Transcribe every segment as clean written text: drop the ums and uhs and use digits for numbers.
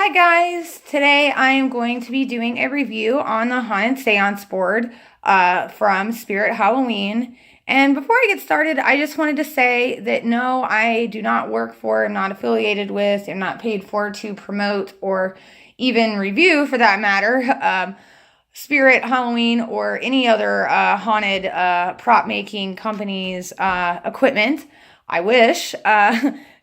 Hi guys, today I am going to be doing a review on the Haunted Seance board from Spirit Halloween. And before I get started, I just wanted to say that no, I do not work for, am not affiliated with, am not paid for to promote or even review for that matter, Spirit Halloween or any other haunted prop making companies' equipment. I wish.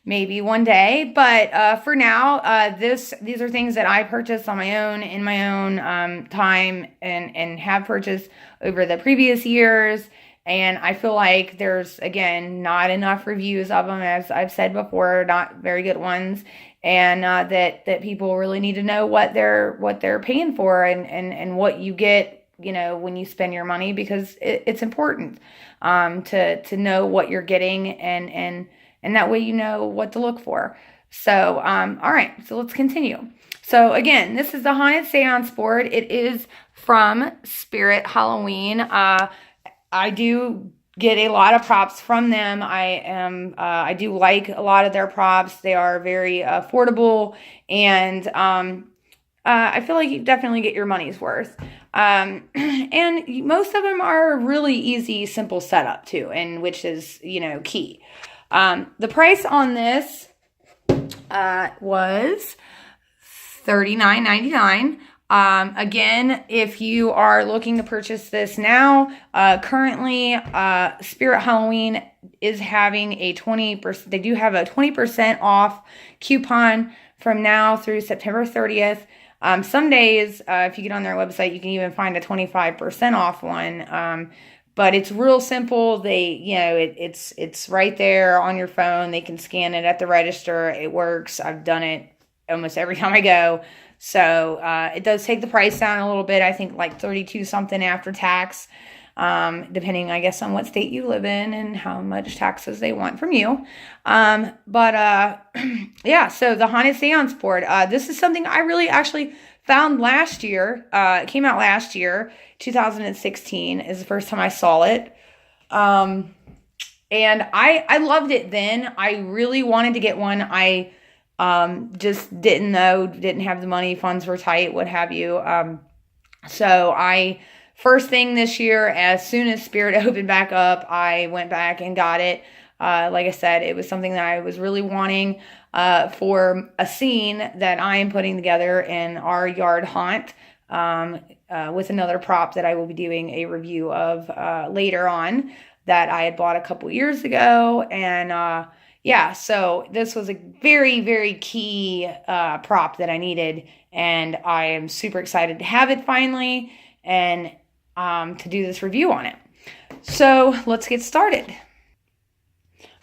Maybe one day, but for now, these are things that I purchased on my own in my own time and have purchased over the previous years. And I feel like there's again not enough reviews of them, as I've said before, not very good ones, and that people really need to know what they're paying for and what you get, you know, when you spend your money, because it's important to know what you're getting and that way you know what to look for. So, all right, so let's continue. So again, this is the Haunted Seance board. It is from Spirit Halloween. I do get a lot of props from them. I do like a lot of their props. They are very affordable, and I feel like you definitely get your money's worth. And most of them are really easy, simple setup too, and which is, you know, key. The price on this was $39.99. Again, if you are looking to purchase this now, currently Spirit Halloween is having a 20%, they do have a 20% off coupon from now through September 30th. Some days, if you get on their website, you can even find a 25% off one. But it's real simple. They, you know, it's right there on your phone. They can scan it at the register. It works. I've done it almost every time I go. So it does take the price down a little bit. I think like 32 something after tax, depending, I guess, on what state you live in and how much taxes they want from you. Yeah, so the Haunted Seance board. This is something I really actually found last year. It came out last year. 2016 is the first time I saw it. And I loved it then. I really wanted to get one. I just didn't know, didn't have the money, funds were tight, what have you. So I, first thing this year, as soon as Spirit opened back up, I went back and got it. Like I said, it was something that I was really wanting for a scene that I am putting together in our yard haunt. With another prop that I will be doing a review of later on, that I had bought a couple years ago. And yeah, so this was a very, very key prop that I needed, and I am super excited to have it finally and to do this review on it. So let's get started.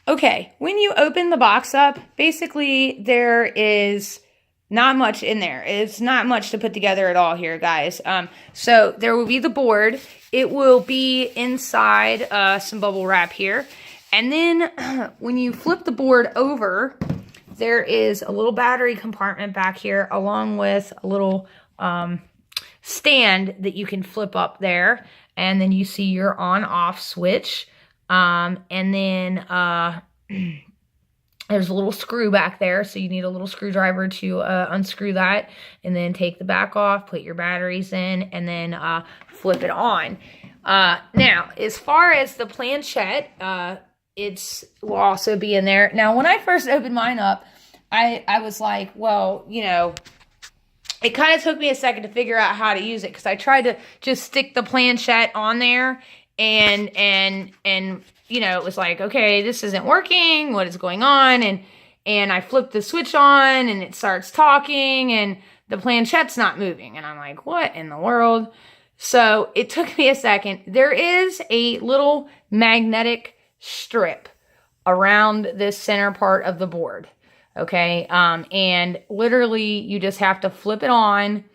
Okay, when you open the box up, basically there is not much in there. It's not much to put together at all here, guys. So there will be the board. It will be inside some bubble wrap here. And then when you flip the board over, there is a little battery compartment back here, along with a little stand that you can flip up there. And then you see your on-off switch. And then there's a little screw back there, so you need a little screwdriver to unscrew that, and then take the back off, put your batteries in, and then flip it on. Now, as far as the planchette, it will also be in there. Now, when I first opened mine up, I was like, well, you know, it kind of took me a second to figure out how to use it, because I tried to just stick the planchette on there, and you know, it was like, okay, this isn't working. What is going on? And I flipped the switch on, and it starts talking, and the planchette's not moving. And I'm like, what in the world? So it took me a second. There is a little magnetic strip around this center part of the board. Okay. And literally you just have to flip it on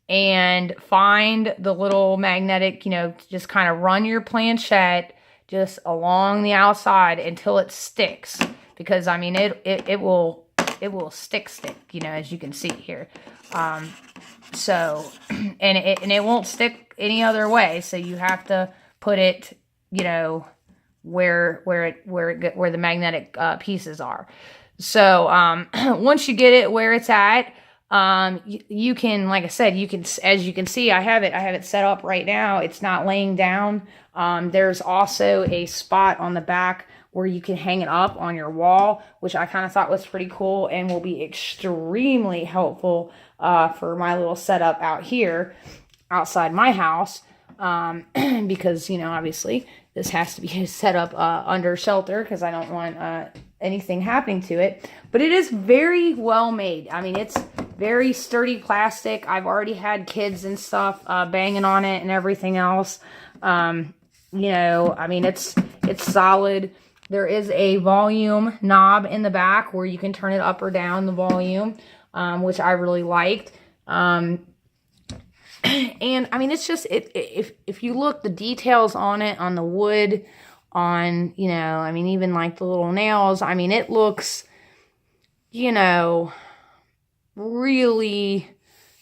and find the little magnetic, you know, just kind of run your planchette just along the outside until it sticks, because I mean it will stick, you know, as you can see here. So and it won't stick any other way, so you have to put it, you know, where the magnetic pieces are. So once you get it where it's at, You can, like I said, you can, as you can see, I have it set up right now. It's not laying down. There's also a spot on the back where you can hang it up on your wall, which I kind of thought was pretty cool and will be extremely helpful for my little setup out here outside my house. Because, you know, obviously this has to be set up under shelter because I don't want anything happening to it. But it is very well made. I mean, it's very sturdy plastic. I've already had kids and stuff banging on it and everything else. You know, I mean, it's solid. There is a volume knob in the back where you can turn it up or down the volume, which I really liked. And I mean, it's just, if you look, the details on it, on the wood, on, you know, I mean, even like the little nails, I mean, it looks, you know, really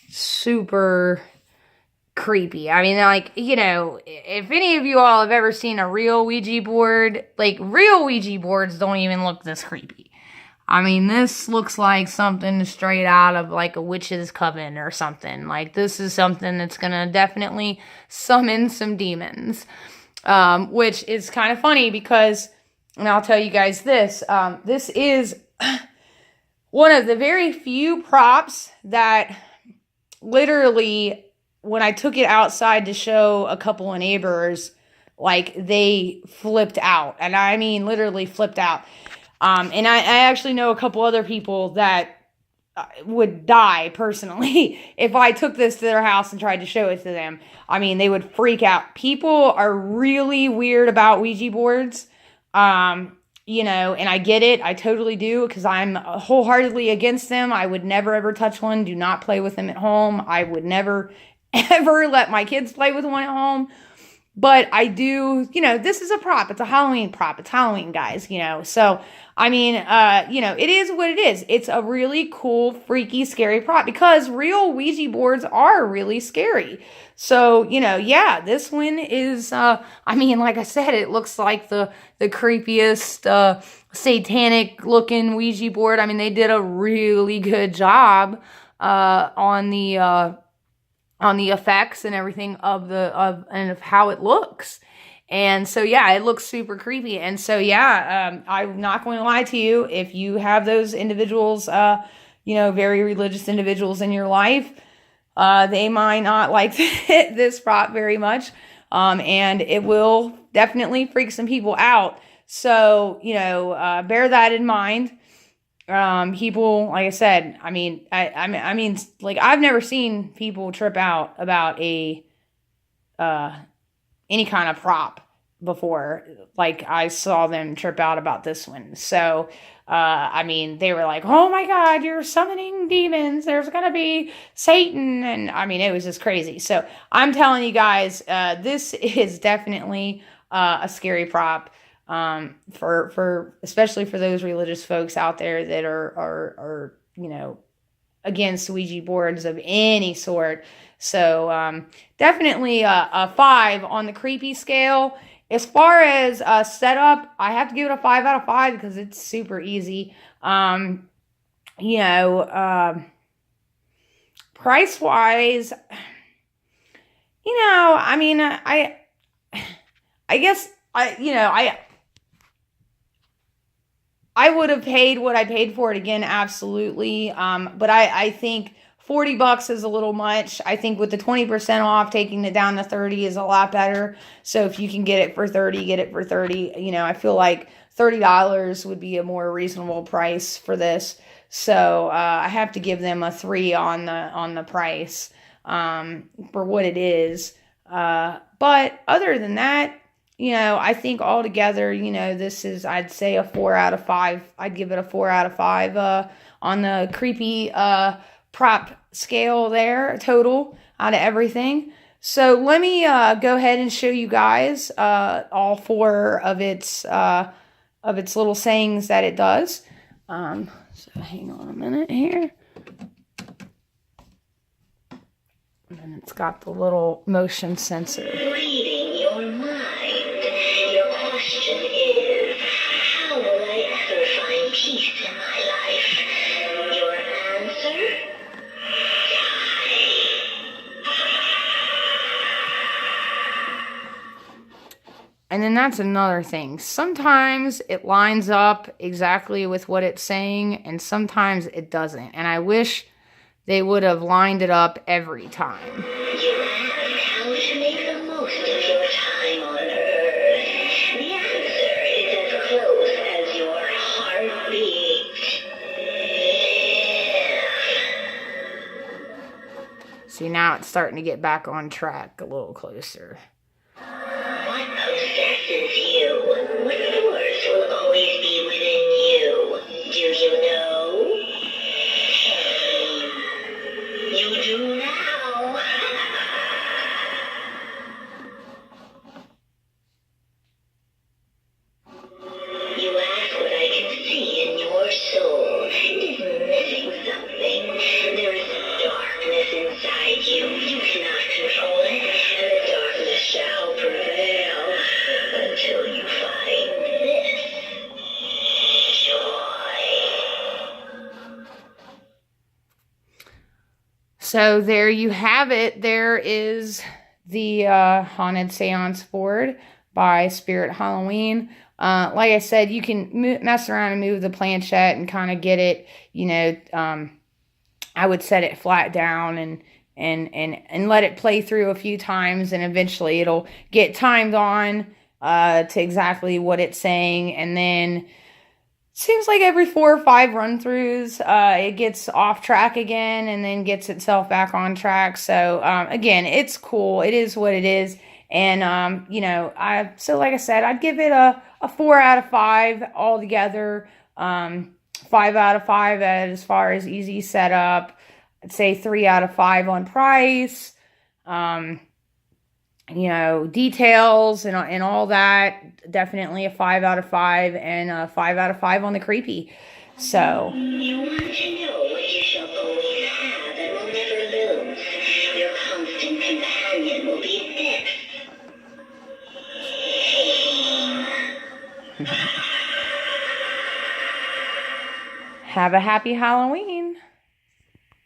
super creepy. I mean, like, you know, if any of you all have ever seen a real Ouija board, like, real Ouija boards don't even look this creepy. I mean, this looks like something straight out of, like, a witch's coven or something. Like, this is something that's gonna definitely summon some demons. Which is kind of funny because, and I'll tell you guys this, this is one of the very few props that literally, when I took it outside to show a couple of neighbors, like, they flipped out. And I mean, literally flipped out. And I actually know a couple other people that would die personally if I took this to their house and tried to show it to them. I mean, they would freak out. People are really weird about Ouija boards. You know, and I get it. I totally do, because I'm wholeheartedly against them. I would never ever touch one. Do not play with them at home. I would never ever let my kids play with one at home. But I do, you know, this is a prop. It's a Halloween prop. It's Halloween, guys, you know. So, I mean, you know, it is what it is. It's a really cool, freaky, scary prop, because real Ouija boards are really scary. So, you know, yeah, this one is, I mean, like I said, it looks like the creepiest, satanic looking Ouija board. I mean, they did a really good job, on the effects and everything of how it looks. And so, yeah, it looks super creepy. And so, yeah, I'm not going to lie to you. If you have those individuals, you know, very religious individuals in your life, they might not like this prop very much. And it will definitely freak some people out. So, you know, bear that in mind. People, like I said, I mean, I mean, like, I've never seen people trip out about any kind of prop before. Like, I saw them trip out about this one. So, I mean, they were like, oh my God, you're summoning demons. There's going to be Satan. And I mean, it was just crazy. So I'm telling you guys, this is definitely, a scary prop. For especially for those religious folks out there that are you know, against Ouija boards of any sort. So definitely a 5 on the creepy scale. As far as setup, I have to give it a 5 out of 5 because it's super easy. You know, price wise, you know, I mean, I guess I would have paid what I paid for it again, absolutely. But I think $40 is a little much. I think with the 20% off, taking it down to 30 is a lot better. So if you can get it for 30, get it for 30. You know, I feel like $30 would be a more reasonable price for this. So I have to give them a 3 on the price for what it is. But other than that, you know, I think altogether, you know, this is, I'd say a 4 out of 5. I'd give it a 4 out of 5 on the creepy prop scale there, total out of everything. So let me go ahead and show you guys all 4 of its little sayings that it does. So hang on a minute here. And then it's got the little motion sensor. Reading your mind. Your question is, how will I ever find peace in my life? Your answer? And then that's another thing. Sometimes it lines up exactly with what it's saying, and sometimes it doesn't. And I wish they would have lined it up every time. You ask how to make the most of your time on Earth. The answer is as close as your heartbeat. See, now it's starting to get back on track a little closer. What possesses you? What force will always be within you? Do you know? You do now. You ask what I can see in your soul. It is missing something. There is darkness inside you. You cannot control it, and the darkness shall prevail until you find this joy. So there you have it. There is the Haunted Seance board by Spirit Halloween. Like I said, you can mess around and move the planchette and kind of get it, I would set it flat down and let it play through a few times, and eventually it'll get timed on to exactly what it's saying. And then seems like every 4 or 5 run-throughs, it gets off track again and then gets itself back on track. So, again, it's cool. It is what it is. And, so like I said, I'd give it a 4 out of 5 altogether. 5 out of 5 as far as easy setup. I'd say 3 out of 5 on price. Details and all that, definitely a 5 out of 5, and a 5 out of 5 on the creepy. So You want to know what you shall always have and will never lose. Your constant companion will be this. have a happy Halloween.